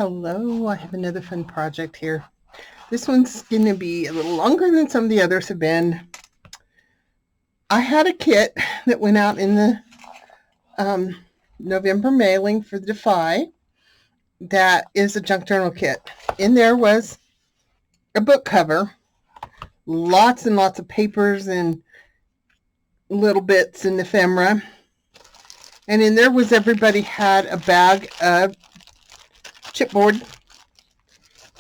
Hello, I have another fun project here. This one's going to be a little longer than some of the others have been. I had a kit that went out in the November mailing for the dAFi that is a junk journal kit. In there was a book cover, lots and lots of papers and little bits and ephemera. And in there was everybody had a bag of chipboard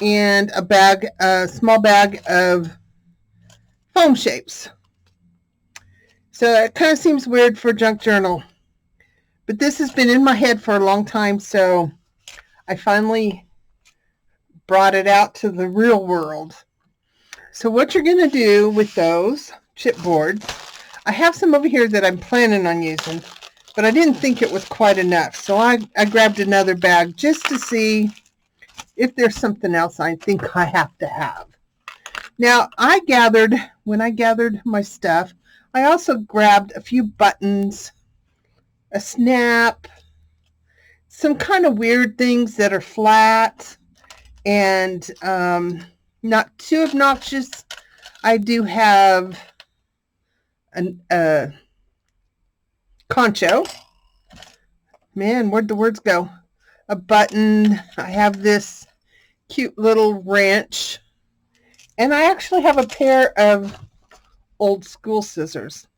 and a small bag of foam shapes. So it kind of seems weird for a junk journal, but this has been in my head for a long time, so I finally brought it out to the real world. So what you're going to do with those chipboards, I have some over here that I'm planning on using, but I didn't think it was quite enough, so I grabbed another bag just to see if there's something else I think I have to have. Now, when I gathered my stuff, I also grabbed a few buttons, a snap, some kind of weird things that are flat and not too obnoxious. I do have a concho. Man, where'd the words go? A button. I have this cute little wrench. And I actually have a pair of old school scissors.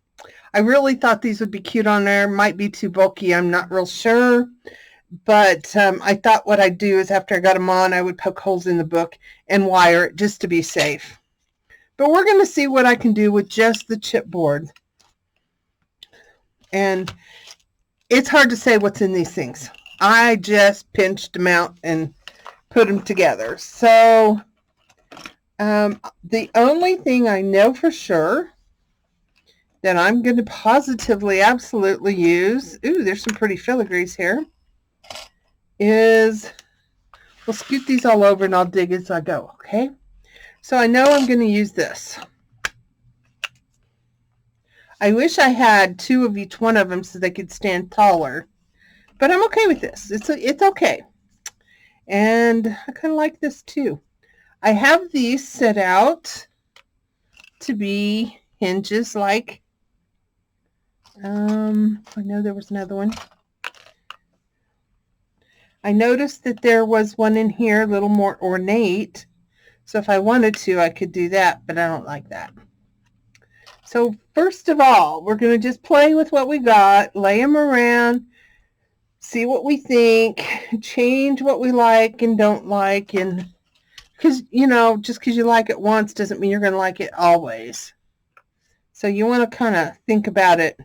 I really thought these would be cute on there. Might be too bulky. I'm not real sure. But I thought what I'd do is after I got them on, I would poke holes in the book and wire it just to be safe. But we're going to see what I can do with just the chipboard. And it's hard to say what's in these things. I just pinched them out and put them together. So the only thing I know for sure that I'm going to positively, absolutely use, there's some pretty filigrees here, is we'll scoot these all over and I'll dig as I go, okay? So I know I'm going to use this. I wish I had two of each one of them so they could stand taller, but I'm okay with this. It's okay. And I kind of like this too. I have these set out to be hinges like, I know there was another one. I noticed that there was one in here a little more ornate. So if I wanted to, I could do that, but I don't like that. So first of all, we're going to just play with what we got, lay them around, see what we think, change what we like and don't like. And because, just because you like it once doesn't mean you're going to like it always. So you want to kind of think about it,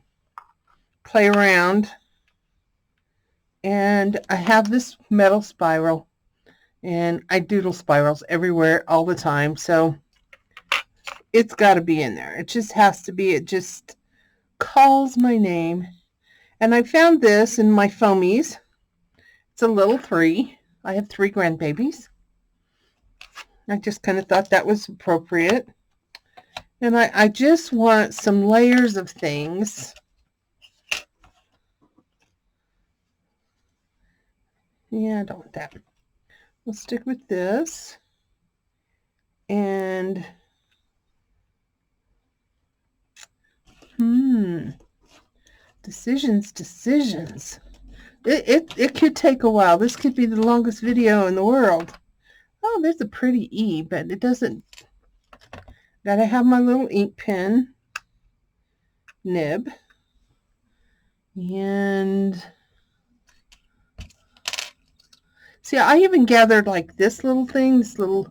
play around. And I have this metal spiral, and I doodle spirals everywhere all the time. So it's got to be in there. It just has to be. It just calls my name. And I found this in my foamies. It's a little 3. I have 3 grandbabies. I just kind of thought that was appropriate. And I just want some layers of things. Yeah, I don't want that. We'll stick with this. And decisions. It could take a while. This could be the longest video in the world. Oh, there's a pretty E, but it doesn't. Gotta have my little ink pen nib. And see, I even gathered like this little thing, this little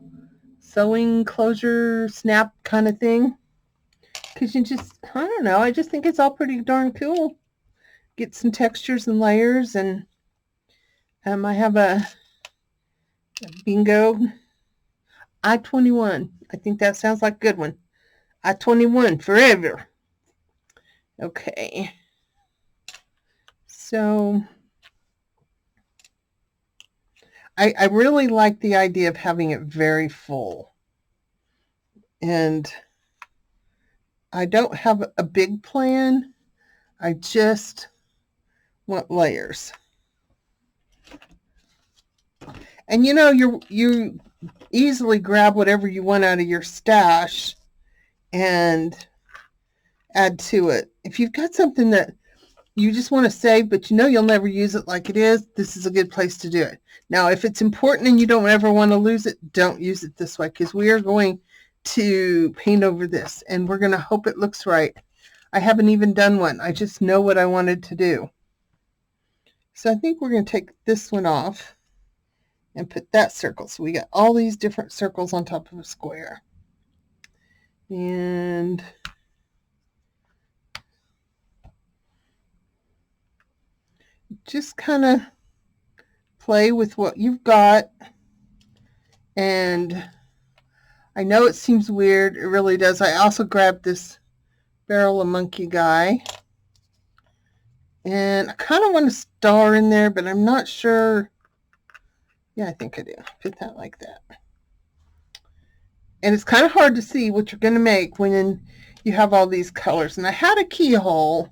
sewing closure snap kind of thing. Because you just, I don't know, I just think it's all pretty darn cool. Get some textures and layers. And I have a bingo I-21. I think that sounds like a good one. I-21 forever. Okay. So I really like the idea of having it very full. And I don't have a big plan. I just want layers. And you know, you easily grab whatever you want out of your stash and add to it. If you've got something that you just want to save, but you know you'll never use it like it is, this is a good place to do it. Now, if it's important and you don't ever want to lose it, don't use it this way, because we are going to paint over this and we're going to hope it looks right. I haven't even done one. I just know what I wanted to do. So I think we're going to take this one off and put that circle. So we got all these different circles on top of a square. And just kind of play with what you've got. And I know it seems weird. It really does. I also grabbed this barrel of monkey guy. And I kind of want a star in there, but I'm not sure. Yeah, I think I do. Put that like that. And it's kind of hard to see what you're going to make when you have all these colors. And I had a keyhole,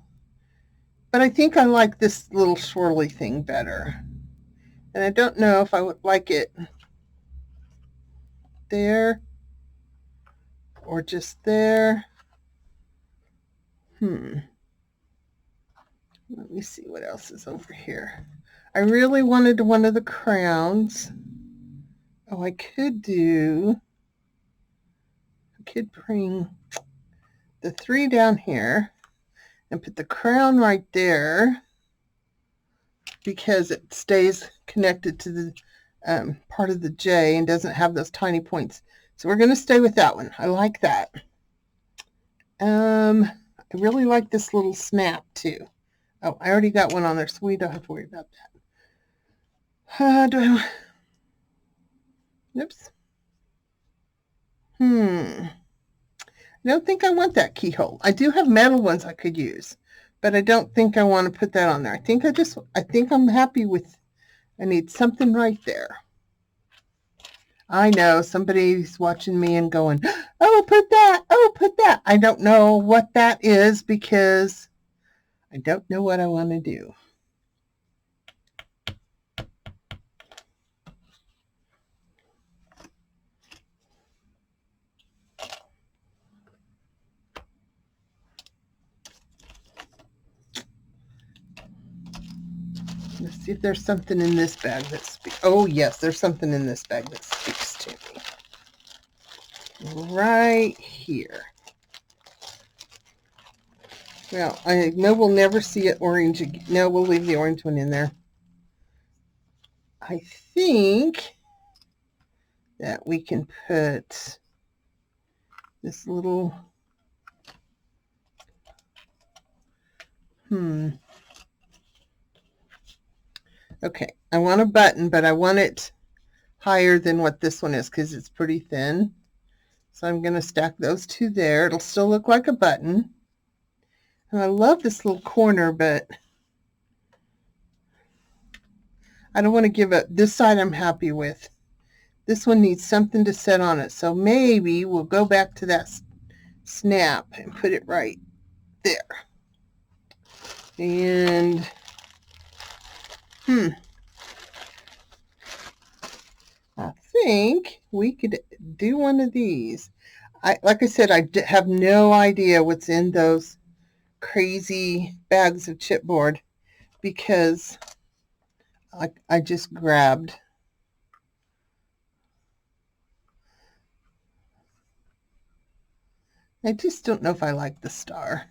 but I think I like this little swirly thing better. And I don't know if I would like it there or just there. Let me see what else is over here. I really wanted one of the crowns. Oh, I could bring the 3 down here and put the crown right there because it stays connected to the part of the J and doesn't have those tiny points. So we're going to stay with that one. I like that. I really like this little snap too. Oh, I already got one on there, so we don't have to worry about that. Oops. I don't think I want that keyhole. I do have metal ones I could use, but I don't think I want to put that on there. I think I'm happy with, I need something right there. I know somebody's watching me and going, oh, put that. I don't know what that is because I don't know what I want to do. Let's see if there's something in this bag that speaks. Oh, yes, there's something in this bag that speaks to me. Right here. Well, I know we'll never see it orange again. No, we'll leave the orange one in there. I think that we can put this little, okay, I want a button, but I want it higher than what this one is because it's pretty thin. So I'm going to stack those 2 there. It'll still look like a button. And I love this little corner, but I don't want to give up. This side I'm happy with. This one needs something to set on it. So maybe we'll go back to that snap and put it right there. And I think we could do one of these. Like I said, I have no idea what's in those crazy bags of chipboard because I just grabbed. I just don't know if I like the star.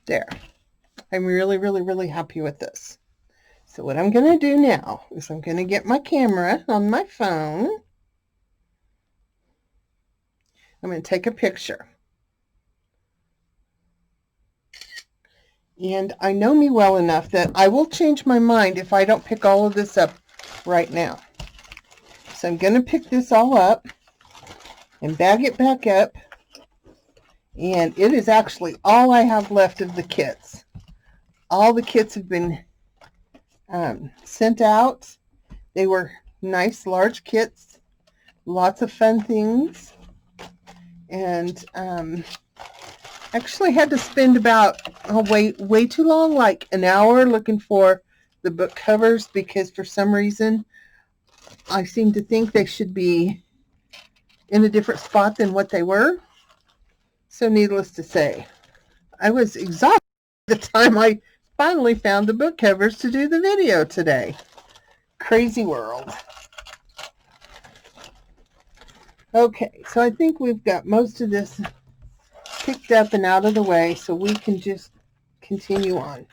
There. I'm really, really, really happy with this. So what I'm going to do now is I'm going to get my camera on my phone. I'm going to take a picture. And I know me well enough that I will change my mind if I don't pick all of this up right now. So I'm going to pick this all up and bag it back up. And it is actually all I have left of the kits. All the kits have been sent out. They were nice large kits Lots of fun things. And actually had to spend about way too long, like an hour, looking for the book covers, because for some reason I seem to think they should be in a different spot than what they were. So needless to say, I was exhausted the time I finally found the book covers to do the video today. Crazy world. Okay, so I think we've got most of this picked up and out of the way, so we can just continue on.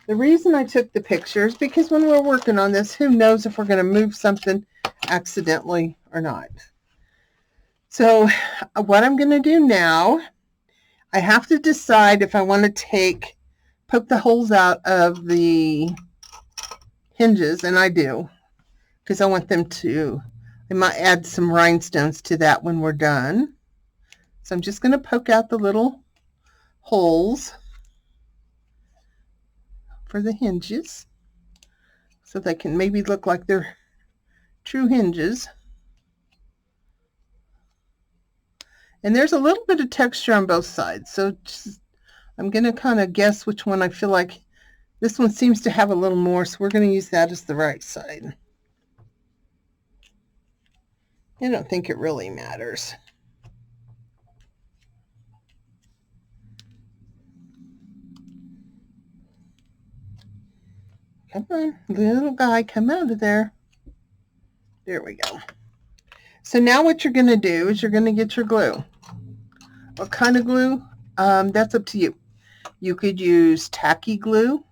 The reason I took the pictures, because when we're working on this, who knows if we're going to move something accidentally or not. So what I'm going to do now, I have to decide if I want to poke the holes out of the hinges, and I do, because I want them to, I might add some rhinestones to that when we're done. So I'm just going to poke out the little holes for the hinges so they can maybe look like they're true hinges. And there's a little bit of texture on both sides, so I'm going to kind of guess which one I feel like. This one seems to have a little more, so we're going to use that as the right side. I don't think it really matters. Come on, little guy, come out of there. There we go. So now what you're going to do is you're going to get your glue. What kind of glue? That's up to you. You could use tacky glue.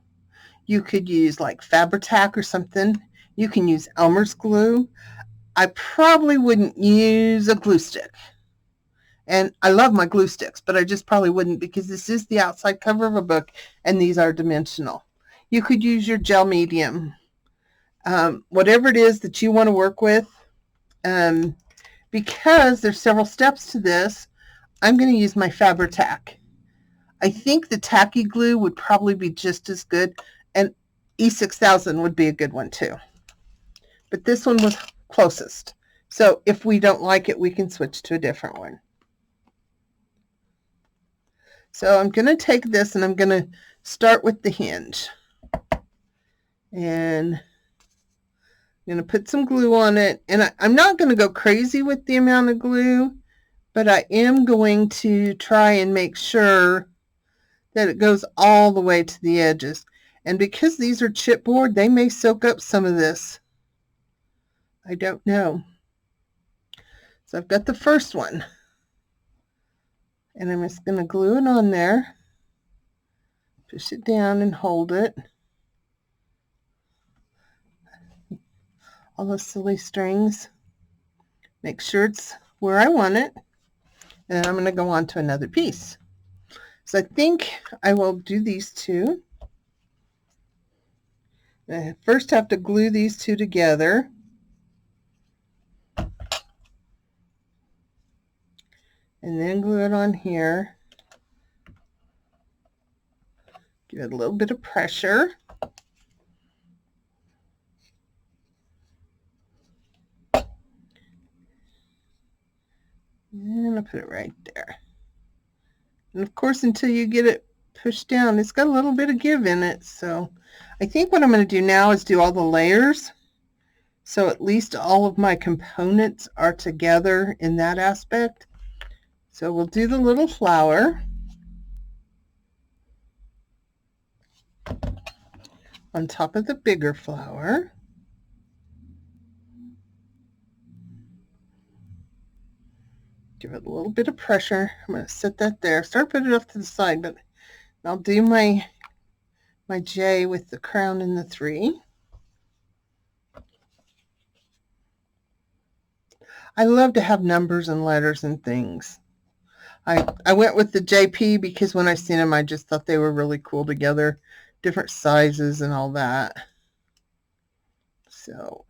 You could use like Fabri-Tac or something. You can use Elmer's glue. I probably wouldn't use a glue stick. And I love my glue sticks, but I just probably wouldn't, because this is the outside cover of a book and these are dimensional. You could use your gel medium. Whatever it is that you want to work with. Because there's several steps to this, I'm going to use my Fabri-Tac. I think the tacky glue would probably be just as good, and E6000 would be a good one too. But this one was closest. So if we don't like it, we can switch to a different one. So I'm going to take this and I'm going to start with the hinge. And I'm going to put some glue on it. And I'm not going to go crazy with the amount of glue, but I am going to try and make sure that it goes all the way to the edges. And because these are chipboard, they may soak up some of this. I don't know. So I've got the first one. And I'm just going to glue it on there. Push it down and hold it. All those silly strings. Make sure it's where I want it. And then I'm going to go on to another piece. So I think I will do these two. I first have to glue these two together. And then glue it on here. Give it a little bit of pressure. And I'll put it right there. And of course, until you get it pushed down, it's got a little bit of give in it. So I think what I'm going to do now is do all the layers. So at least all of my components are together in that aspect. So we'll do the little flower on top of the bigger flower. Give it a little bit of pressure. I'm going to set that there. Start putting it off to the side, but I'll do my J with the crown and the 3. I love to have numbers and letters and things. I went with the JP because when I seen them, I just thought they were really cool together. Different sizes and all that. So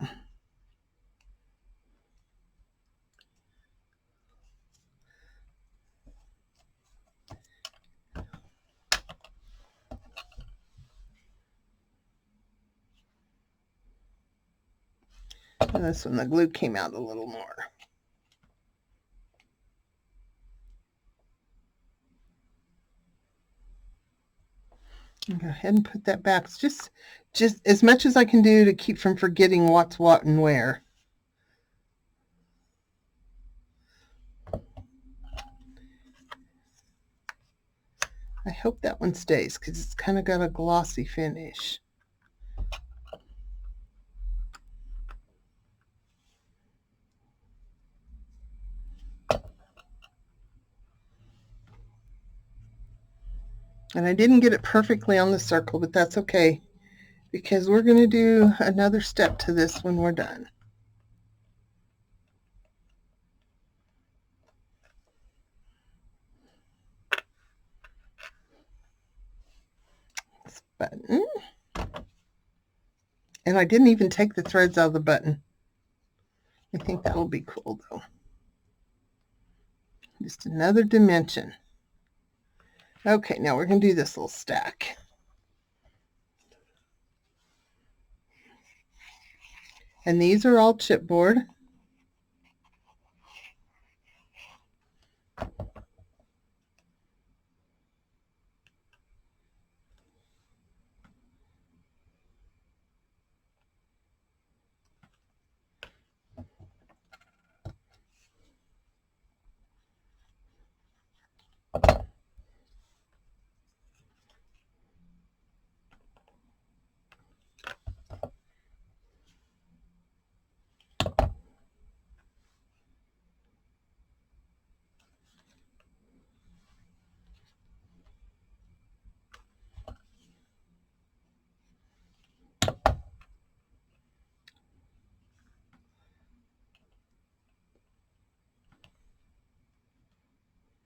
And this one, the glue came out a little more. I'll go ahead and put that back. It's just as much as I can do to keep from forgetting what's what and where. I hope that one stays because it's kind of got a glossy finish. And I didn't get it perfectly on the circle, but that's okay because we're going to do another step to this when we're done. This button. And I didn't even take the threads out of the button. I think that'll be cool though. Just another dimension. Okay, now we're going to do this little stack. And these are all chipboard.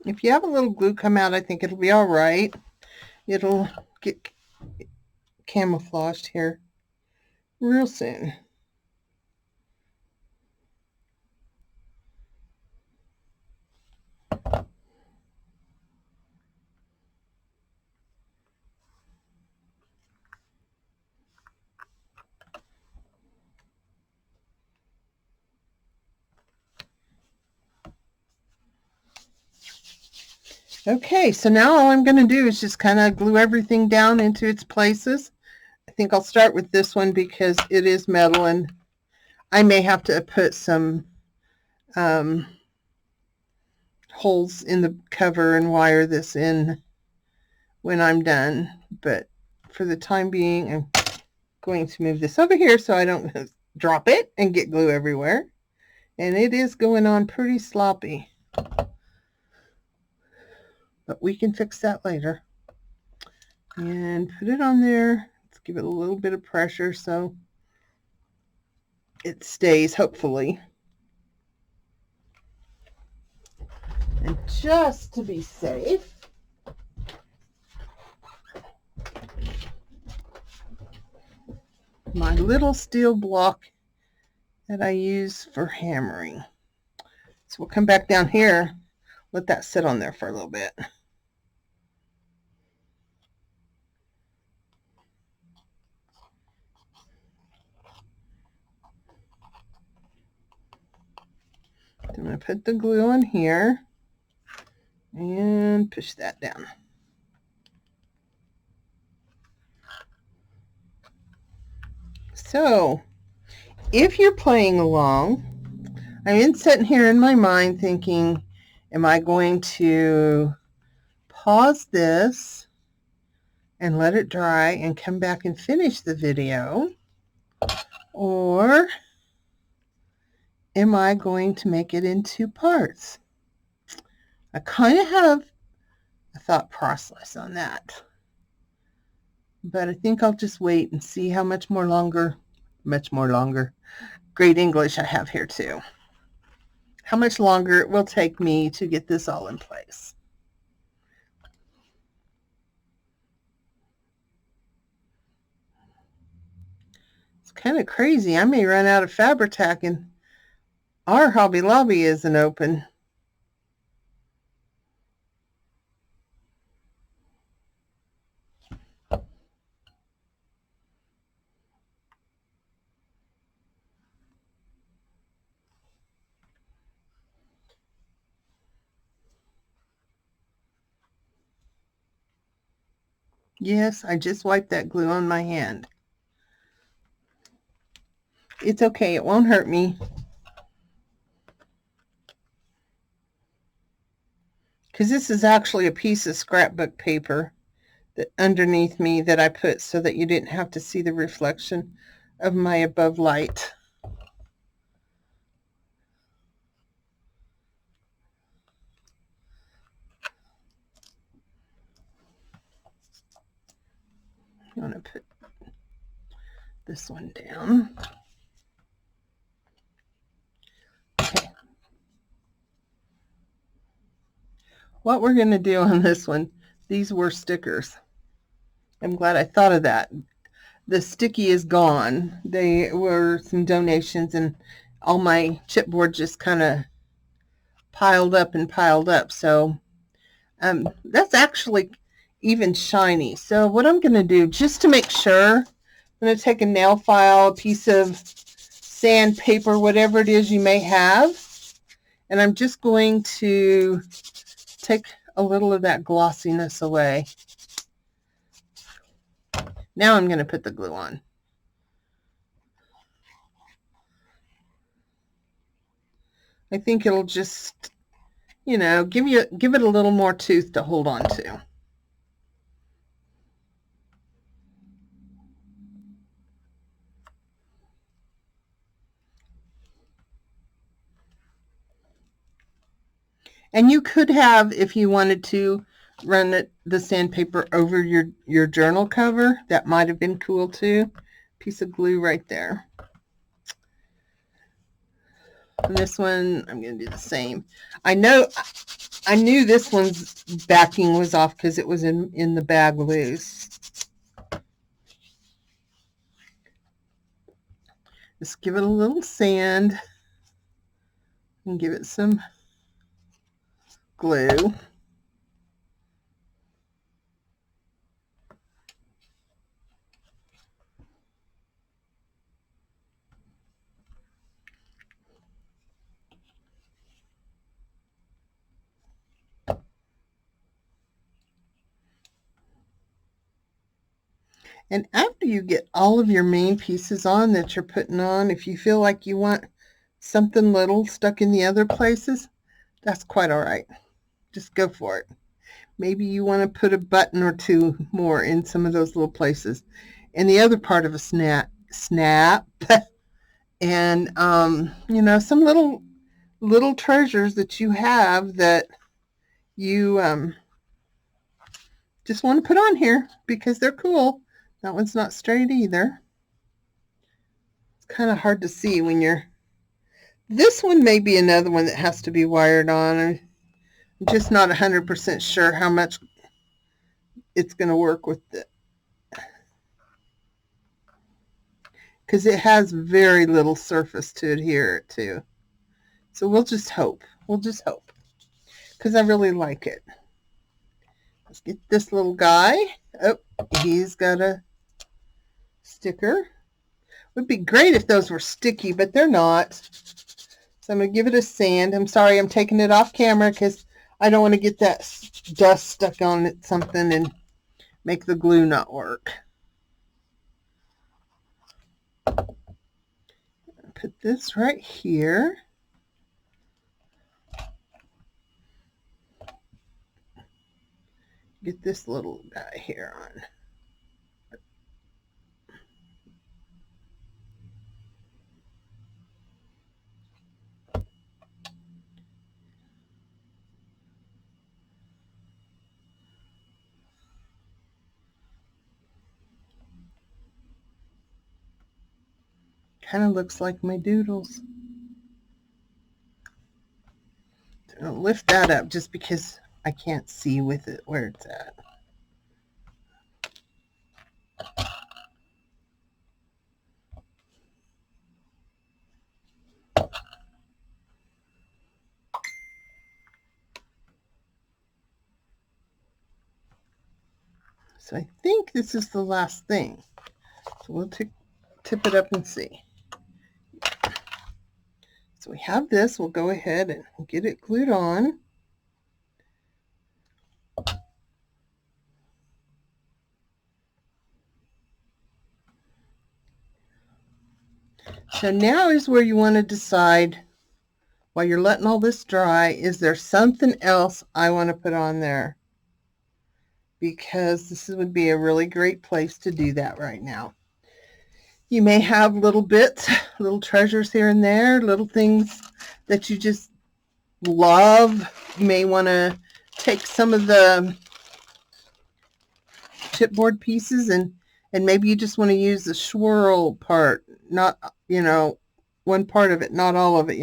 If you have a little glue come out, I think it'll be all right. It'll get camouflaged here real soon. Okay, so now all I'm going to do is just kind of glue everything down into its places. I think I'll start with this one because it is metal and I may have to put some holes in the cover and wire this in when I'm done. But for the time being, I'm going to move this over here so I don't drop it and get glue everywhere. And it is going on pretty sloppy. But we can fix that later. And put it on there. Let's give it a little bit of pressure so it stays, hopefully. And just to be safe, my little steel block that I use for hammering. So we'll come back down here, let that sit on there for a little bit. I'm going to put the glue on here and push that down. So if you're playing along, I've been sitting here in my mind thinking, am I going to pause this and let it dry and come back and finish the video? Or am I going to make it in two parts? I kind of have a thought process on that. But I think I'll just wait and see how much more longer, great English I have here too. How much longer it will take me to get this all in place. It's kind of crazy. I may run out of Fabri-Tac and our Hobby Lobby isn't open. Yes, I just wiped that glue on my hand. It's okay, it won't hurt me. Because this is actually a piece of scrapbook paper that underneath me that I put so that you didn't have to see the reflection of my above light. I'm going to put this one down. Okay. What we're going to do on this one, these were stickers. I'm glad I thought of that. The sticky is gone. They were some donations, and all my chipboard just kind of piled up and piled up. So that's actually even shiny. So what I'm going to do, just to make sure, I'm going to take a nail file, a piece of sandpaper, whatever it is you may have, and I'm just going to take a little of that glossiness away. Now I'm going to put the glue on. I think it'll just, you know, give it a little more tooth to hold on to. And you could have, if you wanted to, run the sandpaper over your journal cover. That might have been cool too. Piece of glue right there. And this one, I'm going to do the same. I knew this one's backing was off because it was in the bag loose. Just give it a little sand and give it some glue. And after you get all of your main pieces on that you're putting on, if you feel like you want something little stuck in the other places, that's quite all right. Just go for it. Maybe you want to put a button or two more in some of those little places. And the other part of a snap, and you know, some little treasures that you have that you just want to put on here because they're cool. That one's not straight either. It's kind of hard to see when you're... This one may be another one that has to be wired on. I'm just not 100% sure how much it's going to work with it, because it has very little surface to adhere to. So we'll just hope. We'll just hope, because I really like it. Let's get this little guy. Oh, he's got a sticker. Would be great if those were sticky, but they're not. So I'm going to give it a sand. I'm sorry, I'm taking it off camera because I don't want to get that dust stuck on it something and make the glue not work. Put this right here. Get this little guy here on. Kind of looks like my doodles. I'll lift that up just because I can't see with it where it's at. So I think this is the last thing. So we'll tip it up and see. So we have this. We'll go ahead and get it glued on. So now is where you want to decide, while you're letting all this dry, is there something else I want to put on there? Because this would be a really great place to do that right now. You may have little bits, little treasures here and there, little things that you just love. You may want to take some of the chipboard pieces and maybe you just want to use the swirl part, not, one part of it, not all of it,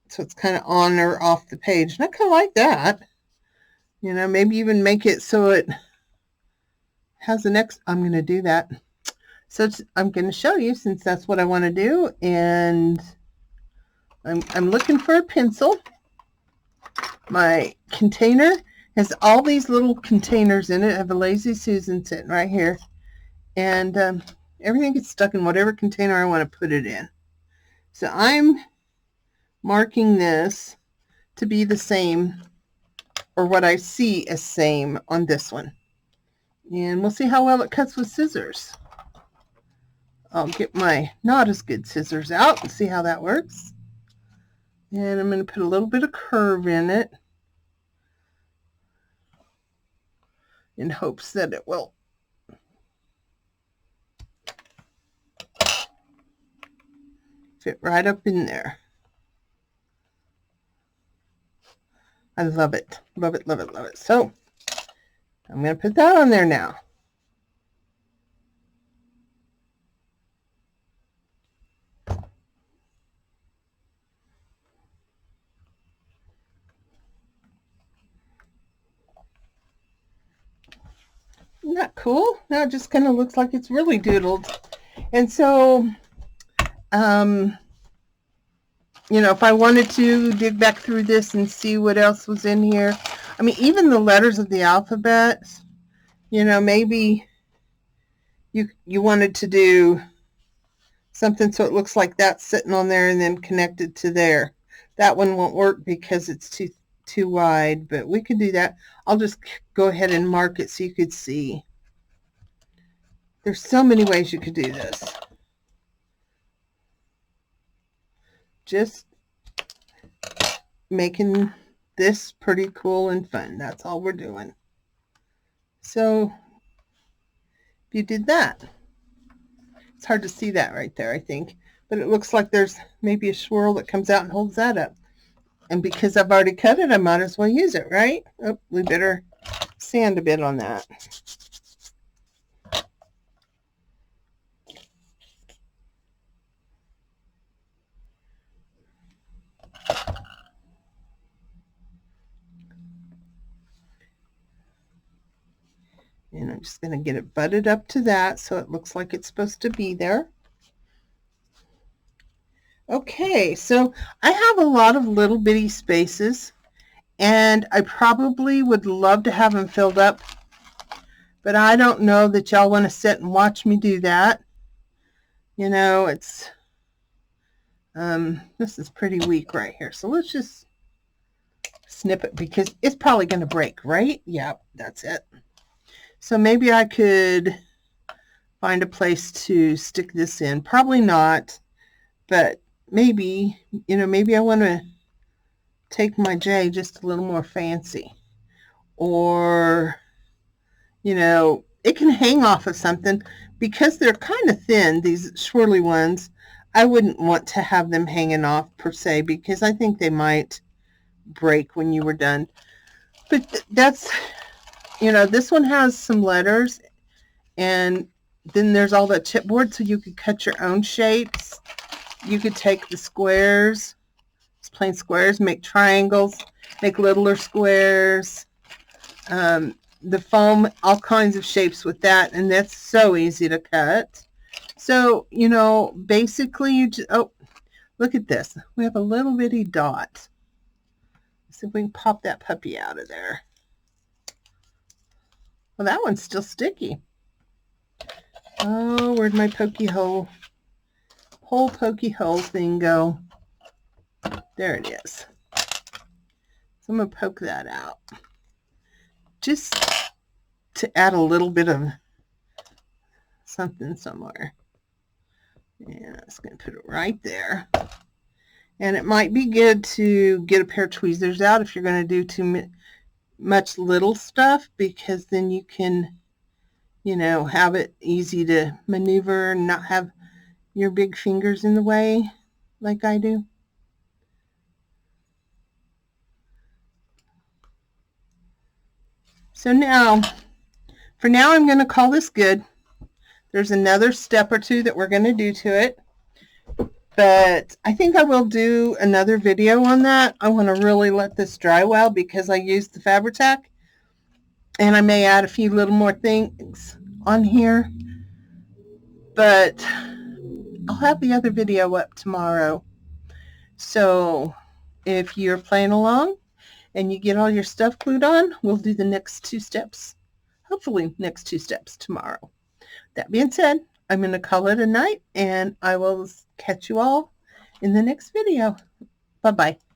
so it's kind of on or off the page. And I kind of like that. Maybe even make it so it has an X. I'm going to do that. So I'm going to show you, since that's what I want to do. And I'm looking for a pencil. My container has all these little containers in it. I have a Lazy Susan sitting right here. And everything gets stuck in whatever container I want to put it in. So I'm marking this to be the same, or what I see as same on this one. And we'll see how well it cuts with scissors. I'll get my not as good scissors out and see how that works. And I'm going to put a little bit of curve in it in hopes that it will fit right up in there. I love it. Love it, love it, love it. So I'm going to put that on there now. Isn't that cool? Now it just kind of looks like it's really doodled. And so, if I wanted to dig back through this and see what else was in here, I mean, even the letters of the alphabet, maybe you wanted to do something so it looks like that's sitting on there and then connected to there. That one won't work because it's too wide, but we could do that. I'll just go ahead and mark it so you could see. There's so many ways you could do this. Just making this pretty cool and fun. That's all we're doing. So if you did that, it's hard to see that right there, I think, but it looks like there's maybe a swirl that comes out and holds that up. And because I've already cut it, I might as well use it, right? Oh, we better sand a bit on that. And I'm just going to get it butted up to that so it looks like it's supposed to be there. Okay, so I have a lot of little bitty spaces, and I probably would love to have them filled up, but I don't know that y'all want to sit and watch me do that. It's this is pretty weak right here, so let's just snip it because it's probably going to break, right? Yeah, that's it. So maybe I could find a place to stick this in. Probably not, but maybe, maybe I want to take my J just a little more fancy. Or, it can hang off of something. Because they're kind of thin, these swirly ones, I wouldn't want to have them hanging off per se, because I think they might break when you were done. But that's, this one has some letters, and then there's all that chipboard, so you could cut your own shapes. You could take the squares, just plain squares, make triangles, make littler squares, the foam, all kinds of shapes with that, and that's so easy to cut. So, basically you just, oh, look at this. We have a little bitty dot. Let's see if we can pop that puppy out of there. Well, that one's still sticky. Oh, where'd my pokey hole pokey hole thing go? There it is. So I'm going to poke that out. Just to add a little bit of something somewhere. And I'm just going to put it right there. And it might be good to get a pair of tweezers out if you're going to do too much little stuff, because then you can, you know, have it easy to maneuver and not have your big fingers in the way like I do. So now, for now, I'm going to call this good. There's another step or two that we're going to do to it, but I think I will do another video on that. I want to really let this dry well because I used the Fabri-Tac, and I may add a few little more things on here, but I'll have the other video up tomorrow. So if you're playing along and you get all your stuff glued on, we'll do the next 2 steps. Hopefully next 2 steps tomorrow. That being said, I'm going to call it a night, and I will catch you all in the next video. Bye-bye.